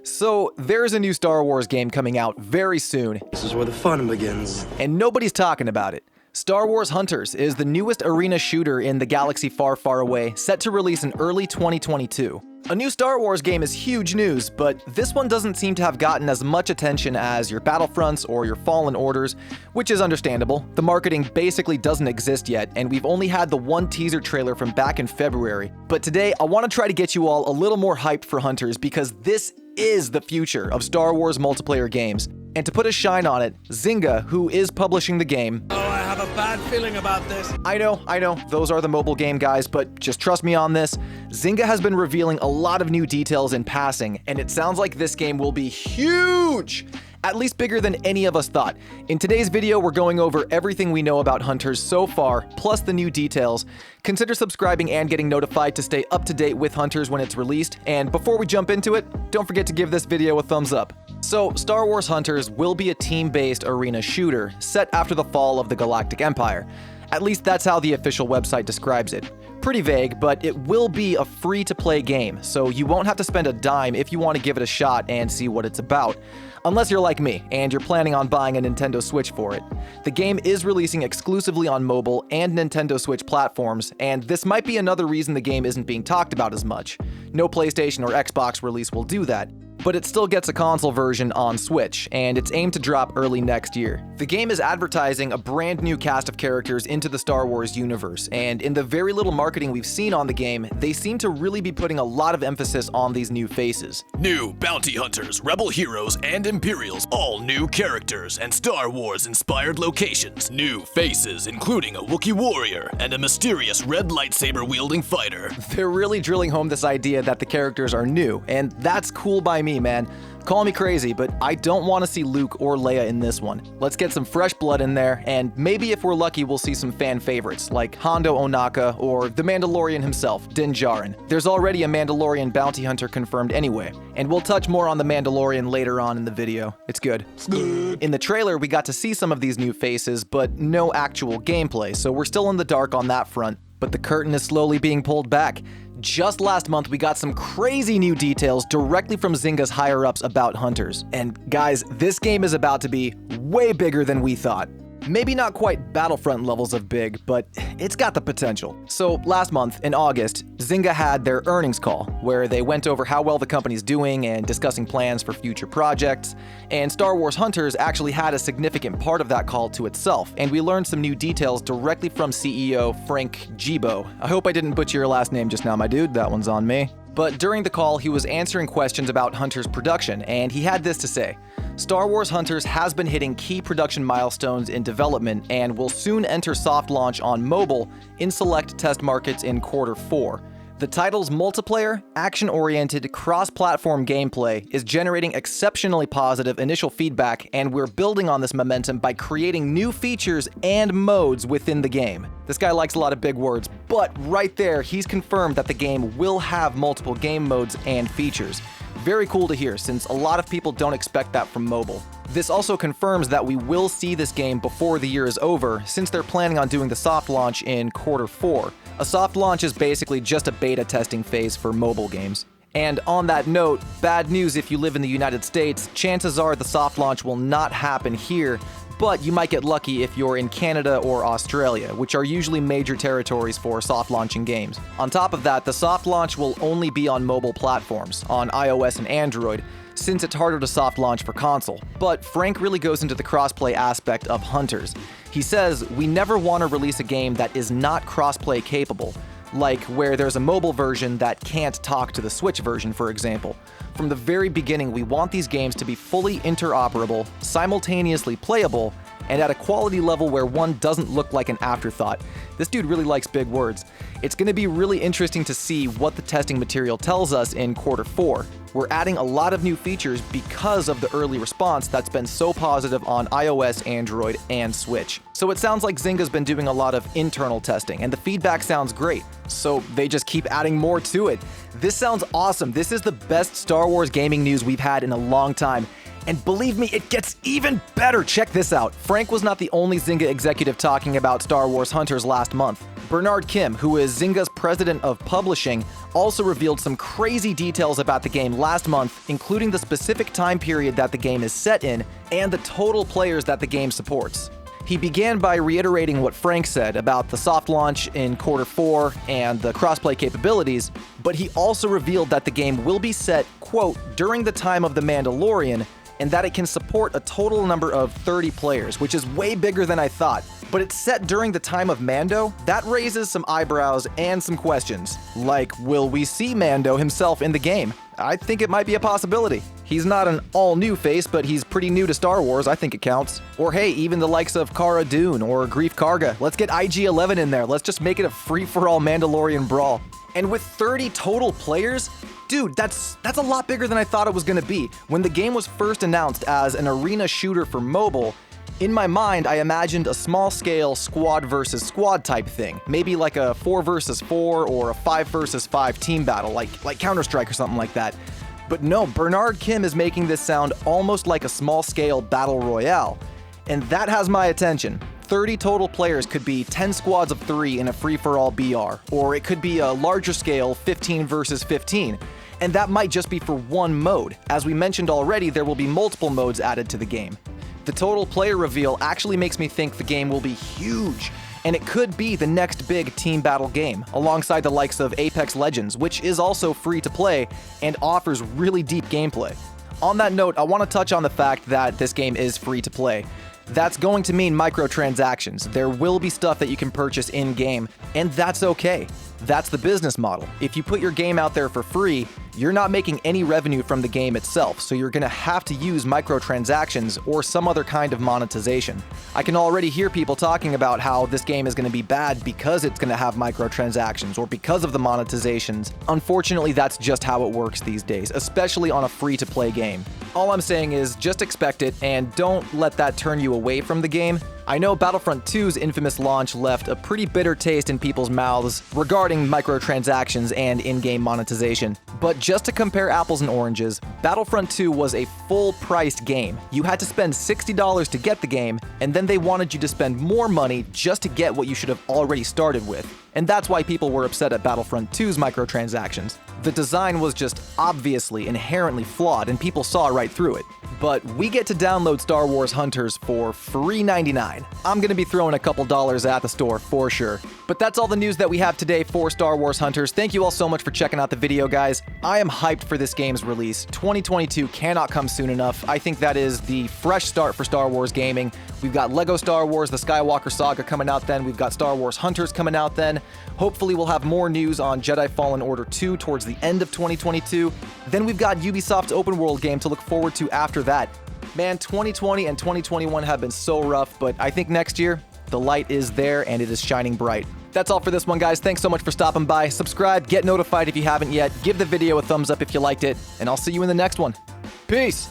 So, there's a new Star Wars game coming out very soon. This is where the fun begins. And nobody's talking about it. Star Wars Hunters is the newest arena shooter in the galaxy far, far away, set to release in early 2022. A new Star Wars game is huge news, but this one doesn't seem to have gotten as much attention as your Battlefronts or your Fallen Orders, which is understandable. The marketing basically doesn't exist yet, and we've only had the one teaser trailer from back in February. But today, I want to try to get you all a little more hyped for Hunters because this is the future of Star Wars multiplayer games. And to put a shine on it, Zynga, who is publishing the game... Oh, I have a bad feeling about this. I know, those are the mobile game guys, but just trust me on this. Zynga has been revealing a lot of new details in passing, and it sounds like this game will be huge! At least bigger than any of us thought. In today's video, we're going over everything we know about Hunters so far, plus the new details. Consider subscribing and getting notified to stay up to date with Hunters when it's released. And before we jump into it, don't forget to give this video a thumbs up. So, Star Wars Hunters will be a team-based arena shooter, set after the fall of the Galactic Empire. At least that's how the official website describes it. Pretty vague, but it will be a free-to-play game, so you won't have to spend a dime if you want to give it a shot and see what it's about. Unless you're like me, and you're planning on buying a Nintendo Switch for it. The game is releasing exclusively on mobile and Nintendo Switch platforms, and this might be another reason the game isn't being talked about as much. No PlayStation or Xbox release will do that. But it still gets a console version on Switch, and it's aimed to drop early next year. The game is advertising a brand new cast of characters into the Star Wars universe, and in the very little marketing we've seen on the game, they seem to really be putting a lot of emphasis on these new faces. New bounty hunters, rebel heroes, and Imperials, all new characters and Star Wars-inspired locations. New faces, including a Wookiee warrior and a mysterious red lightsaber-wielding fighter. They're really drilling home this idea that the characters are new, and that's cool by me, man. Call me crazy, but I don't want to see Luke or Leia in this one. Let's get some fresh blood in there, and maybe if we're lucky we'll see some fan favorites, like Hondo Ohnaka or the Mandalorian himself, Djarin. There's already a Mandalorian bounty hunter confirmed anyway, and we'll touch more on the Mandalorian later on in the video. It's good. In the trailer, we got to see some of these new faces, but no actual gameplay, so we're still in the dark on that front. But the curtain is slowly being pulled back. Just last month, we got some crazy new details directly from Zynga's higher-ups about Hunters. And guys, this game is about to be way bigger than we thought. Maybe not quite Battlefront levels of big, but it's got the potential. So last month, in August, Zynga had their earnings call, where they went over how well the company's doing and discussing plans for future projects. And Star Wars Hunters actually had a significant part of that call to itself, and we learned some new details directly from CEO Frank Gibo. I hope I didn't butcher your last name just now, my dude. That one's on me. But during the call, he was answering questions about Hunters' production, and he had this to say. Star Wars Hunters has been hitting key production milestones in development and will soon enter soft launch on mobile in select test markets in Q4. The title's multiplayer, action-oriented, cross-platform gameplay is generating exceptionally positive initial feedback, and we're building on this momentum by creating new features and modes within the game. This guy likes a lot of big words, but right there, he's confirmed that the game will have multiple game modes and features. Very cool to hear, since a lot of people don't expect that from mobile. This also confirms that we will see this game before the year is over, since they're planning on doing the soft launch in Q4. A soft launch is basically just a beta testing phase for mobile games. And on that note, bad news if you live in the United States, chances are the soft launch will not happen here, but you might get lucky if you're in Canada or Australia, which are usually major territories for soft launching games. On top of that, the soft launch will only be on mobile platforms, on iOS and Android, since it's harder to soft launch for console. But Frank really goes into the crossplay aspect of Hunters. He says, we never want to release a game that is not crossplay capable, like where there's a mobile version that can't talk to the Switch version, for example. From the very beginning, we want these games to be fully interoperable, simultaneously playable, and at a quality level where one doesn't look like an afterthought. This dude really likes big words. It's going to be really interesting to see what the testing material tells us in Q4. We're adding a lot of new features because of the early response that's been so positive on iOS, Android, and Switch. So it sounds like Zynga's been doing a lot of internal testing, and the feedback sounds great. So they just keep adding more to it. This sounds awesome. This is the best Star Wars gaming news we've had in a long time. And believe me, it gets even better. Check this out. Frank was not the only Zynga executive talking about Star Wars Hunters last month. Bernard Kim, who is Zynga's president of publishing, also revealed some crazy details about the game last month, including the specific time period that the game is set in and the total players that the game supports. He began by reiterating what Frank said about the soft launch in Q4 and the crossplay capabilities, but he also revealed that the game will be set, quote, during the time of The Mandalorian, and that it can support a total number of 30 players, which is way bigger than I thought. But it's set during the time of Mando? That raises some eyebrows and some questions. Like, will we see Mando himself in the game? I think it might be a possibility. He's not an all-new face, but he's pretty new to Star Wars, I think it counts. Or hey, even the likes of Cara Dune or Greef Karga. Let's get IG-11 in there. Let's just make it a free-for-all Mandalorian brawl. And with 30 total players, dude, that's a lot bigger than I thought it was gonna be. When the game was first announced as an arena shooter for mobile, in my mind, I imagined a small-scale squad versus squad type thing. Maybe like a 4 versus 4 or a 5 versus 5 team battle, like Counter-Strike or something like that. But no, Bernard Kim is making this sound almost like a small-scale battle royale. And that has my attention. 30 total players could be 10 squads of 3 in a free-for-all BR, or it could be a larger scale 15 versus 15. And that might just be for one mode. As we mentioned already, there will be multiple modes added to the game. The total player reveal actually makes me think the game will be huge, and it could be the next big team battle game, alongside the likes of Apex Legends, which is also free to play and offers really deep gameplay. On that note, I want to touch on the fact that this game is free to play. That's going to mean microtransactions. There will be stuff that you can purchase in-game, and that's okay. That's the business model. If you put your game out there for free, you're not making any revenue from the game itself, so you're gonna have to use microtransactions or some other kind of monetization. I can already hear people talking about how this game is gonna be bad because it's gonna have microtransactions or because of the monetizations. Unfortunately, that's just how it works these days, especially on a free-to-play game. All I'm saying is just expect it and don't let that turn you away from the game. I know Battlefront 2's infamous launch left a pretty bitter taste in people's mouths regarding microtransactions and in-game monetization. But just to compare apples and oranges, Battlefront 2 was a full-priced game. You had to spend $60 to get the game, and then they wanted you to spend more money just to get what you should have already started with. And that's why people were upset at Battlefront 2's microtransactions. The design was just obviously inherently flawed, and people saw right through it. But we get to download Star Wars Hunters for free $99. I'm gonna be throwing a couple dollars at the store for sure. But that's all the news that we have today for Star Wars Hunters. Thank you all so much for checking out the video, guys. I am hyped for this game's release. 2022 cannot come soon enough. I think that is the fresh start for Star Wars gaming. We've got LEGO Star Wars, the Skywalker Saga coming out then. We've got Star Wars Hunters coming out then. Hopefully we'll have more news on Jedi Fallen Order 2 towards the end of 2022. Then we've got Ubisoft's open world game to look forward to after that. Man, 2020 and 2021 have been so rough, but I think next year, the light is there and it is shining bright. That's all for this one, guys. Thanks so much for stopping by. Subscribe, get notified if you haven't yet, give the video a thumbs up if you liked it, and I'll see you in the next one. Peace!